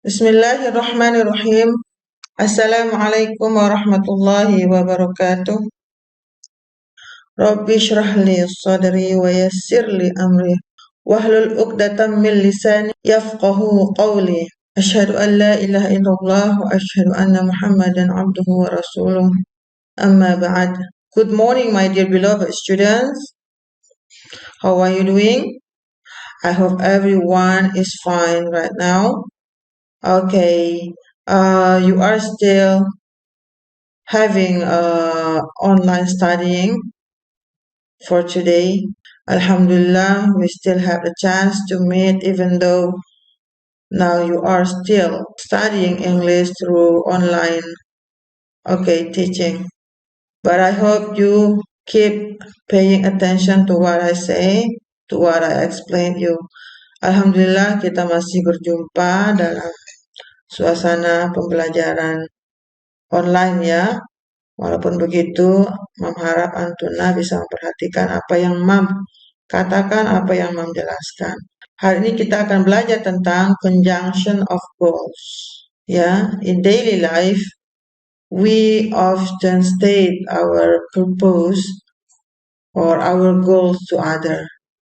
Bismillahirrahmanirrahim. Assalamualaikum warahmatullahi wabarakatuh. Rabbi shrah li sadri wa yassir li amri wahlul 'uqdatam min lisani yafqahu qawli. Asyhadu an la ilaha illallah wa asyhadu anna Muhammadan abduhu wa rasuluh. Amma ba'd. Good morning, my dear beloved students. How are you doing? I hope everyone is fine right now. Okay, you are still having online studying for today. Alhamdulillah, we still have the chance to meet even though now you are still studying English through online teaching. But I hope you keep paying attention to what I say, to what I explain you. Alhamdulillah, kita masih berjumpa dalam suasana pembelajaran online ya. Walaupun begitu, Mam harap Antuna bisa memperhatikan apa yang Mam katakan, apa yang Mam jelaskan. Hari ini kita akan belajar tentang conjunction of goals. Ya, in daily life, we often state our purpose or our goals to other.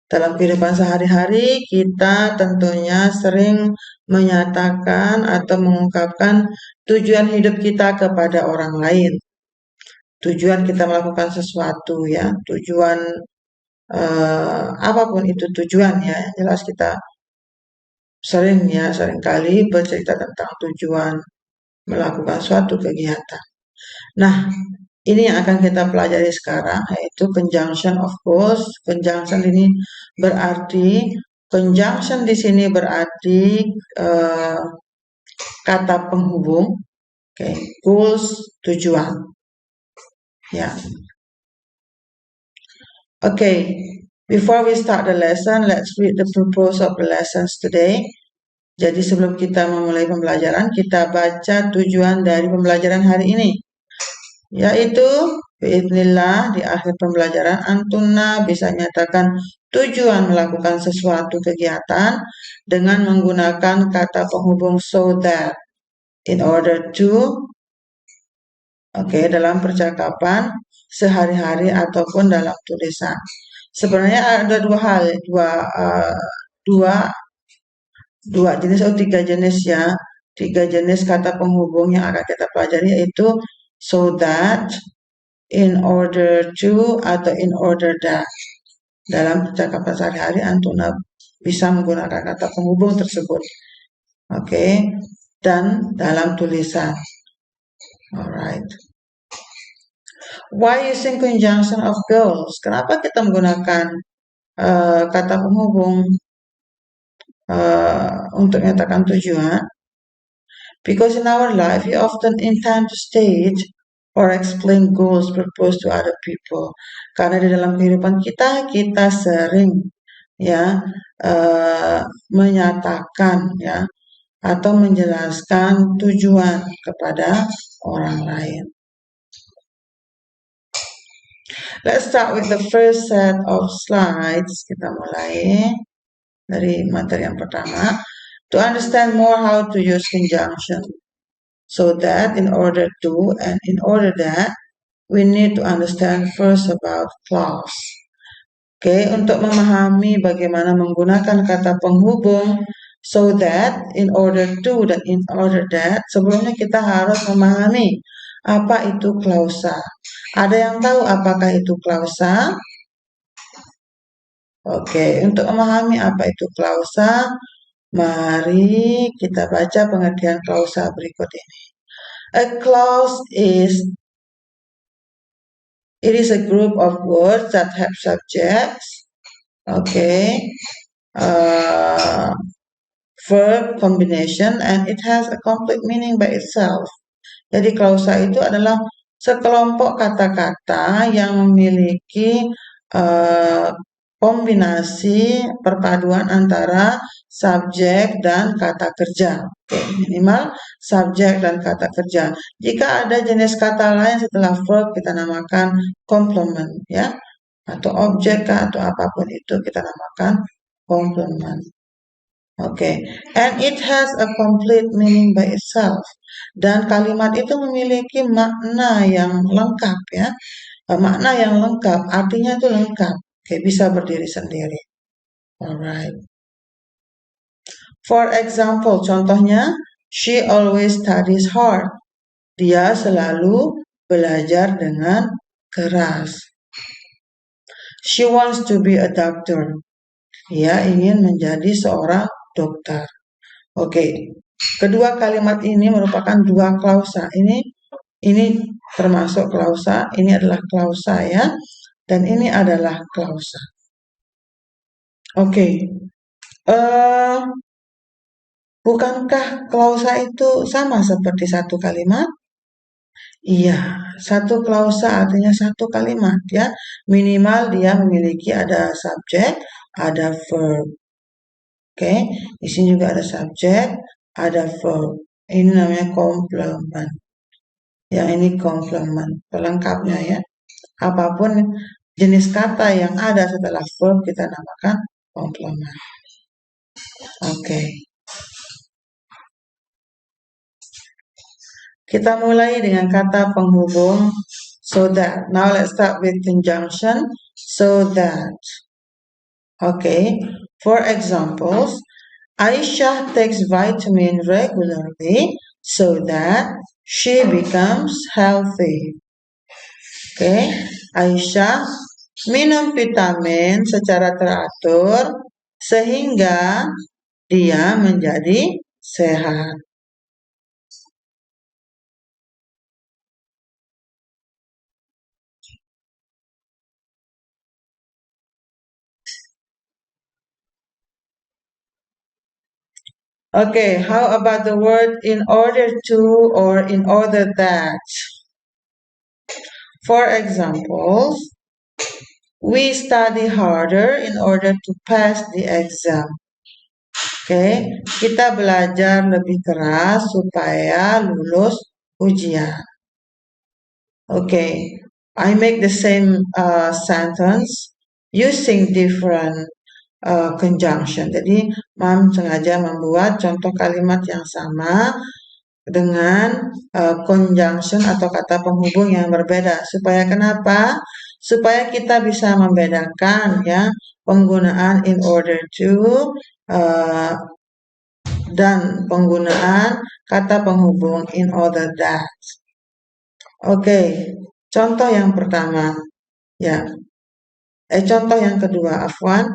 Dalam kehidupan sehari-hari, kita tentunya sering menyatakan atau mengungkapkan tujuan hidup kita kepada orang lain. Tujuan kita melakukan sesuatu ya, tujuan apapun itu tujuan ya, jelas kita seringkali bercerita tentang tujuan melakukan suatu kegiatan. Nah, ini yang akan kita pelajari sekarang, yaitu conjunction of goals. Conjunction ini berarti, conjunction di sini berarti kata penghubung, goals tujuan. Ya. Okay, before we start the lesson, let's read the purpose of the lessons today. Jadi sebelum kita memulai pembelajaran, kita baca tujuan dari pembelajaran hari ini. Yaitu, biiznillah, di akhir pembelajaran, Antuna bisa menyatakan tujuan melakukan sesuatu kegiatan dengan menggunakan kata penghubung so that, in order to, dalam percakapan sehari-hari ataupun dalam tulisan. Sebenarnya ada dua jenis atau tiga jenis ya. Tiga jenis kata penghubung yang akan kita pelajari, yaitu so that, in order to, atau in order that. Dalam percakapan sehari-hari Antuna bisa menggunakan kata penghubung tersebut. Dan dalam tulisan. Alright. Why using conjunction of goals? Kenapa kita menggunakan kata penghubung untuk menyatakan tujuan? Because in our life, we often intend to state or explain goals, purpose to other people. Karena di dalam kehidupan kita sering menyatakan atau menjelaskan tujuan kepada orang lain. Let's start with the first set of slides. Kita mulai dari materi yang pertama. To understand more how to use conjunction. So that, in order to, and in order that, we need to understand first about clause. Untuk memahami bagaimana menggunakan kata penghubung so that, in order to, dan in order that, sebelumnya kita harus memahami apa itu klausa. Ada yang tahu apakah itu klausa? Untuk memahami apa itu klausa, mari kita baca pengertian klausa berikut ini. A clause is a group of words that have subjects, verb combination, and it has a complete meaning by itself. Jadi klausa itu adalah sekelompok kata-kata yang memiliki kombinasi perpaduan antara subjek dan kata kerja. Minimal subjek dan kata kerja. Jika ada jenis kata lain setelah verb, kita namakan complement ya. Atau objek atau apapun itu kita namakan complement. Oke, and it has a complete meaning by itself. Dan kalimat itu memiliki makna yang lengkap ya. Makna yang lengkap, artinya itu lengkap. Oke, bisa berdiri sendiri. Alright. For example, contohnya, she always studies hard. Dia selalu belajar dengan keras. She wants to be a doctor. Dia ingin menjadi seorang dokter. Oke, kedua kalimat ini merupakan dua klausa. Ini termasuk klausa, ini adalah klausa ya, dan ini adalah klausa. Oke, bukankah klausa itu sama seperti satu kalimat? Iya, satu klausa artinya satu kalimat ya. Minimal dia memiliki ada subjek, ada verb. Oke, di sini juga ada subjek, ada verb. Ini namanya komplement. Yang ini komplement, pelengkapnya ya. Apapun jenis kata yang ada setelah verb kita namakan komplement. Oke. Kita mulai dengan kata penghubung so that. Now let's start with conjunction so that. Okay, for examples, Aisha takes vitamin regularly so that she becomes healthy. Okay, Aisyah minum vitamin secara teratur sehingga dia menjadi sehat. Okay, how about the word in order to or in order that? For examples, we study harder in order to pass the exam. Okay, kita belajar lebih keras supaya lulus ujian. Okay, I make the same sentence using different conjunction. Jadi, Mam sengaja membuat contoh kalimat yang sama dengan conjunction atau kata penghubung yang berbeda. Supaya kenapa? Supaya kita bisa membedakan ya penggunaan in order to dan penggunaan kata penghubung in order that. Oke, contoh yang pertama ya. Contoh yang kedua, Afwan.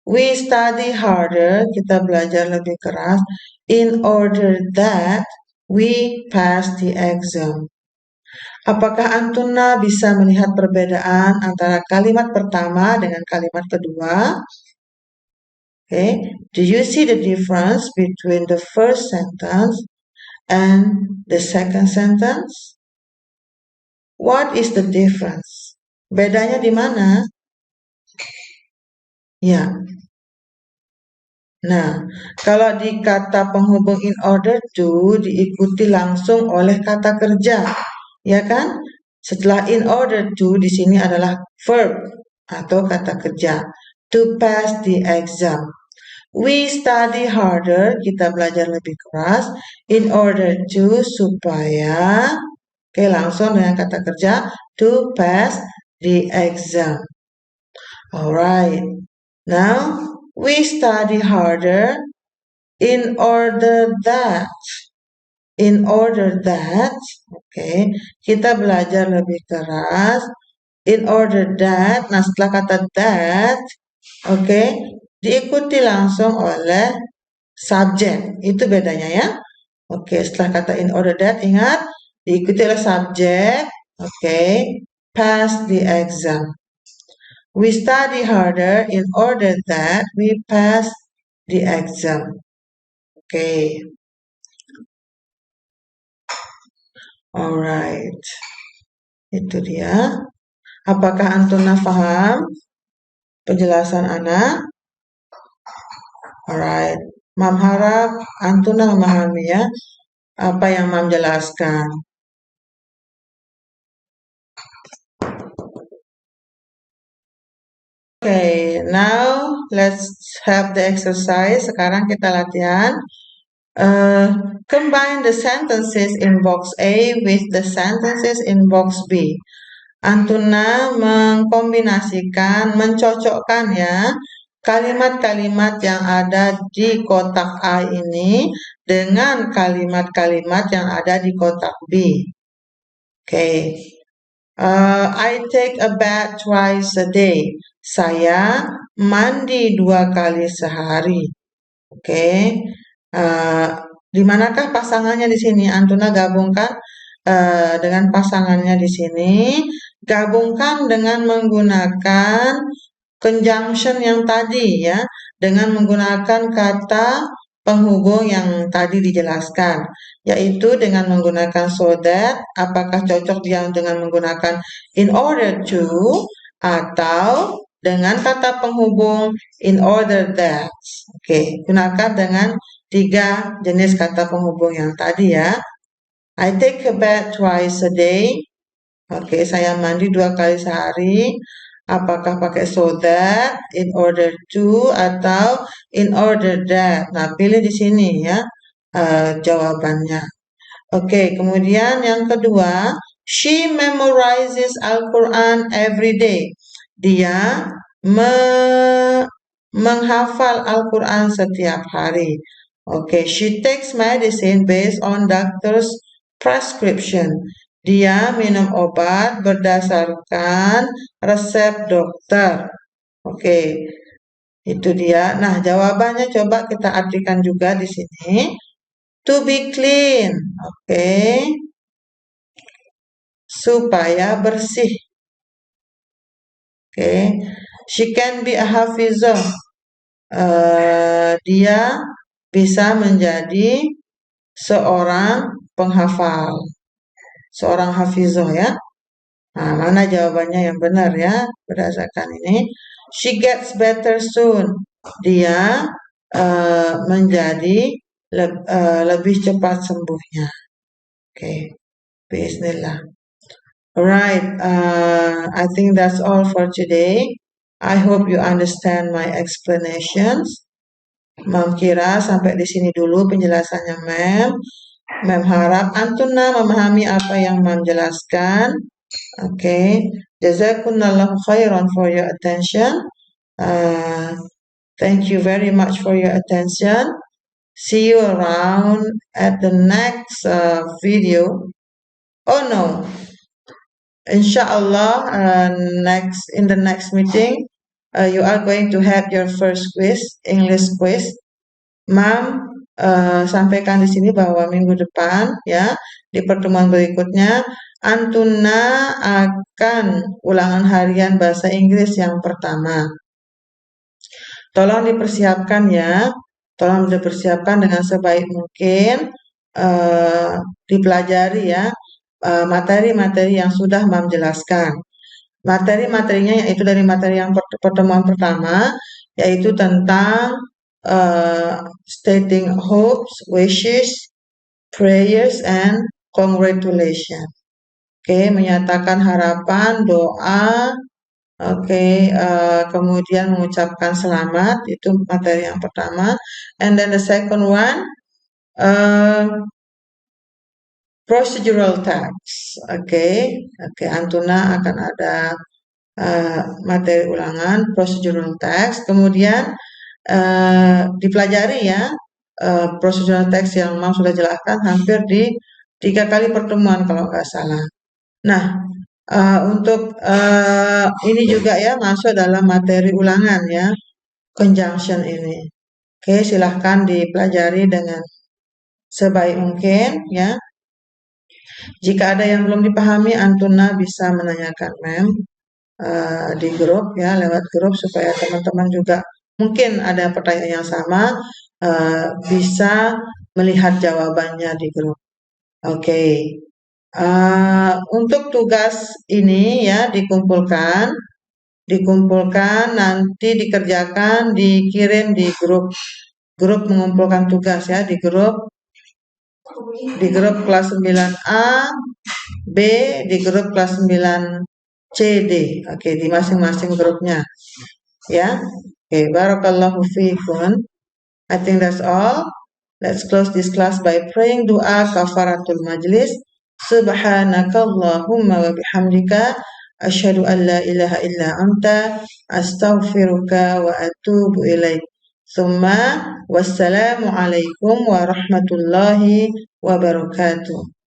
We study harder, kita belajar lebih keras, in order that we pass the exam. Apakah Antuna bisa melihat perbedaan antara kalimat pertama dengan kalimat kedua? Okay, do you see the difference between the first sentence and the second sentence? What is the difference? Bedanya di mana? Ya. Nah, kalau di kata penghubung in order to diikuti langsung oleh kata kerja, ya kan? Setelah in order to di sini adalah verb atau kata kerja. To pass the exam. We study harder, kita belajar lebih keras in order to supaya langsung dengan kata kerja to pass the exam. Alright. Now, we study harder in order that. In order that, kita belajar lebih keras. In order that, nah setelah kata that, diikuti langsung oleh subjek. Itu bedanya ya. Setelah kata in order that, ingat, diikuti oleh subjek. Pass the exam. We study harder in order that we pass the exam. Alright. Itu dia. Apakah Antuna paham penjelasan Ana? Alright. Mam harap Antuna memahami ya apa yang Mam jelaskan. Okay, now let's have the exercise. Sekarang kita latihan. Combine the sentences in box A with the sentences in box B. Antuna mengkombinasikan, mencocokkan ya kalimat-kalimat yang ada di kotak A ini dengan kalimat-kalimat yang ada di kotak B. Okay. I take a bath twice a day. Saya mandi 2 kali sehari. Oke. Di manakah pasangannya di sini? Antuna gabungkan dengan pasangannya di sini. Gabungkan dengan menggunakan conjunction yang tadi ya. Dengan menggunakan kata penghubung yang tadi dijelaskan, yaitu dengan menggunakan so that. Apakah cocok dia dengan menggunakan in order to atau dengan kata penghubung in order that. Oke, gunakan dengan 3 jenis kata penghubung yang tadi ya. I take a bath twice a day. Oke, saya mandi 2 kali sehari. Apakah pakai so that, in order to, atau in order that? Nah, pilih di sini ya jawabannya. Oke, kemudian yang kedua, she memorizes Al-Quran every day. Dia menghafal Al-Quran setiap hari. Oke, she takes medicine based on doctor's prescription. Dia minum obat berdasarkan resep dokter. Oke, itu dia. Nah, jawabannya coba kita artikan juga di sini. To be clean. Oke. Supaya bersih. Oke. She can be a hafizah. Dia bisa menjadi seorang penghafal. Seorang hafizah ya. Nah, mana jawabannya yang benar ya berdasarkan ini? She gets better soon. Dia menjadi lebih cepat sembuhnya. Oke, bismillah. Alright, I think that's all for today. I hope you understand my explanations. Mam kira sampai di sini dulu penjelasannya Mem. Mem harap Antuna memahami apa yang Mem jelaskan. Okay, jazakumullahu khairan for your attention. Thank you very much for your attention. See you around at the next video. Oh no, Inshallah, in the next meeting, you are going to have your first quiz, English quiz. Mam sampaikan di sini bahwa minggu depan ya di pertemuan berikutnya Antuna akan ulangan harian bahasa Inggris yang pertama. Tolong dipersiapkan ya, tolong dipersiapkan dengan sebaik mungkin, dipelajari ya materi-materi yang sudah Mam jelaskan. Materi-materinya yaitu dari materi yang pertemuan pertama, yaitu tentang stating hopes, wishes, prayers, and congratulations. Oke, menyatakan harapan, doa, oke, kemudian mengucapkan selamat, itu materi yang pertama. And then the second one, procedural text. Oke, Antuna akan ada materi ulangan procedural text. Kemudian dipelajari ya procedural text yang Mam sudah jelaskan hampir di 3 kali pertemuan kalau nggak salah. Nah, untuk ini juga ya masuk dalam materi ulangan ya, conjunction ini. Oke, silahkan dipelajari dengan sebaik mungkin ya. Jika ada yang belum dipahami, Antuna bisa menanyakan Mem di grup ya, lewat grup supaya teman-teman juga mungkin ada pertanyaan yang sama bisa melihat jawabannya di grup. Oke. Untuk tugas ini ya dikumpulkan nanti dikerjakan, dikirim di grup mengumpulkan tugas ya di grup kelas 9A, B di grup kelas 9 C, D. Oke, di masing-masing grupnya. Ya. Okay, barakallahu fiikum. I think that's all. Let's close this class by praying doa kafaratul majlis. Subhanakallahumma wa bihamdika asyhadu an la ilaha illa anta astaghfiruka wa atubu ilaik. Summa wassalamu alaikum warahmatullahi wabarakatuh.